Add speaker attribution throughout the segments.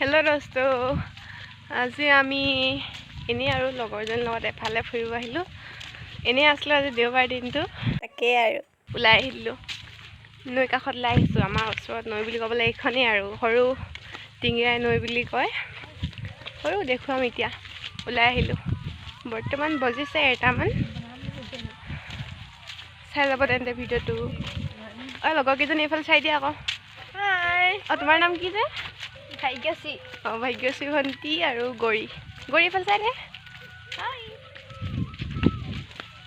Speaker 1: hello दोस्तों आज आमी एने और लगरजन लगत एफाले फुरिब आहिलो एने आसलो आज देवबार दिनतो ताके आरो उলাই আহিलो नৈ काखत लाई आइसो आमार ओसरत नৈ बुली कबले एखने आरो हरु टिंगिराय नৈ बुली कय हरु देखुवाम इतिया उलाई আহিलो बर्तमान बजिसे 1टामान चाइ जाब तेन्ते भिडिओটো अ लगर केजनी एफाल चाइ दिया आको हाय अ तुमार नाम कि जे भाग्यश्री भाग्यश्री भंटी और गौरी गौरी फल चाइ दे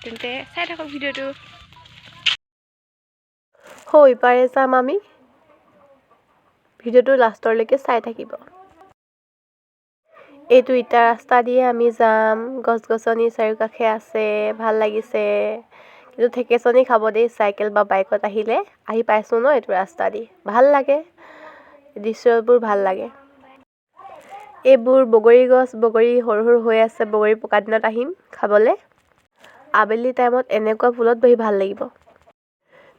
Speaker 1: तेन्ते चाइ थाक भिडिओটো
Speaker 2: हो इपारे जाम आमी भिडिओটো लास्टरলৈকে চাই থাকিব এইটো ইটা ৰাস্তা দিয়ে আমি যাম গছ গছনি চাৰিওকাষে আছে ভাল লাগিছে কিন্তু থেকেছনি খাব দেই সাইকেল বা বাইকত আহিলে আহি পাইছো ন এইটো ৰাস্তা দি ভাল লাগে দৃশ্যবোৰ ভাল লাগে এইবোৰ বগৰী গছ বগৰী হৰ হৰ হৈ আছে বগৰী পকা দিনত আহিম খাবলে আবেলি টাইমত এনেকুৱা ফুলত বহি ভাল লাগিব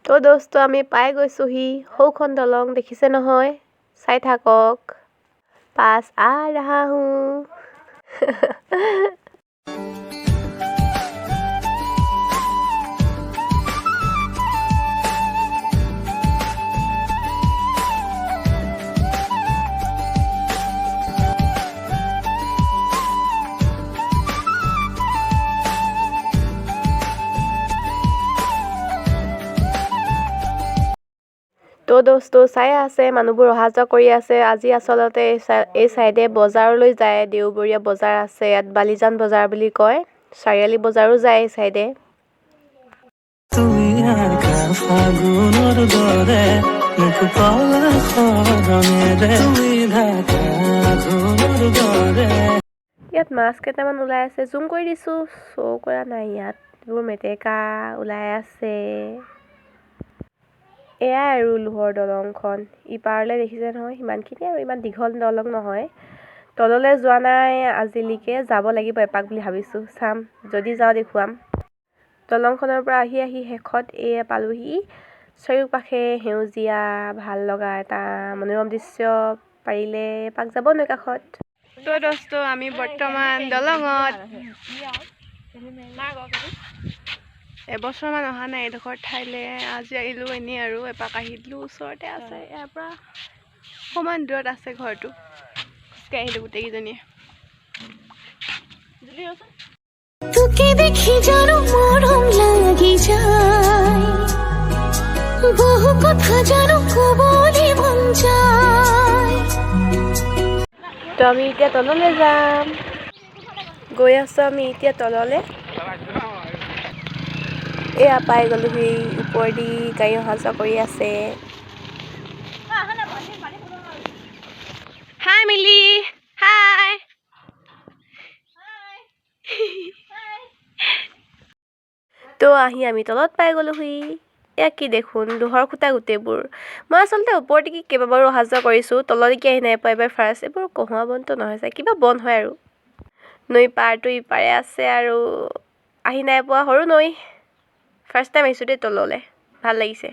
Speaker 2: তো दोस्तों আমি পাই গৈছোহি হৌখন দলং দেখিছে নহয় চাই থাকক पास आ रहा हूँ तो दोस्तों চাই আছে মানুহবোৰ অহা যোৱা কৰি আছে আজি আসলতে এই সাইডে বজাৰলৈ যায় দেওবৰীয়া বজাৰ আছে ইয়াত বালিজান বজাৰ বুলি কয় চাৰিয়ালি বজাৰো যায় এই সাইডে ইয়াত মাছ কেইটামান ওলাই আছে জুম কৰি দিছো শো কৰা নাই ইয়াত বোৰ মেটেকা ওলাই আছে এয়া আৰু লোহৰ দলংখন ইপাৰলে দেখিছে নহয় হিমানখিনি আৰু ইমান দীঘল দলং নহয় তললে যোৱা নাই আজিলিকে যাব লাগিব এপাক বুলি ভাবিছো চাম যদি যাও দেখুৱাম দলংখনৰ পৰা আহি আহি হেখত এ পালোহি চাৰিওপাখে হেউজিয়া ভাল লগা এটা মনোৰম দৃশ্য পাৰিলে এপাক যাব নৈ কাষত
Speaker 1: তো दोस्तों আমি বৰ্তমান দলঙত এবছৰমান অহা নাই এডোখৰ ঠাইলে আজি আহিলো এনে আৰু এপাক আহিলো ওচৰতে আছে ইয়াৰ পৰা সমান দূৰত আছে ঘৰটো খোজকাঢ়ি আহিলো গোটেইকেইজনীয়ে
Speaker 3: তোকে দেখি জানো মরম লাগি যায় বহু কথা জানো কবলে মন যায়
Speaker 2: তো আমি এতিয়া তললে যাম গৈ আছো আমি এতিয়া তললে এয়া পাই গলোহি ওপৰেদি গাড়ী অহা যোৱা কৰি আছে
Speaker 1: হাই মিলি হাই
Speaker 2: তো আহি আমি তলত পাই গলোহি এয়া কি দেখোন লোহৰ খুঁটা গোটেইবোৰ মই আচলতে ওপৰদিকে কেইবাবাৰো অহা যোৱা কৰিছো তলদিকে আহি নাই পোৱা এবাৰ ফাৰ্ষ্ট এইবোৰ কহুৱা বনটো নহয় চাই কিবা বন হয় আৰু নৈ পাৰটো ইপাৰে আছে আৰু আহি নাই পোৱা সৰু নৈ ফাৰ্ষ্ট টাইম আহিছো দেই তললে ভাল লাগিছে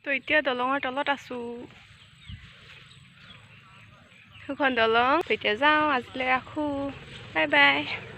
Speaker 1: তো এতিয়া দলঙৰ তলত আছো সেইখন দলং এতিয়া যাওঁ আজিলৈ ৰাখো বাই বাই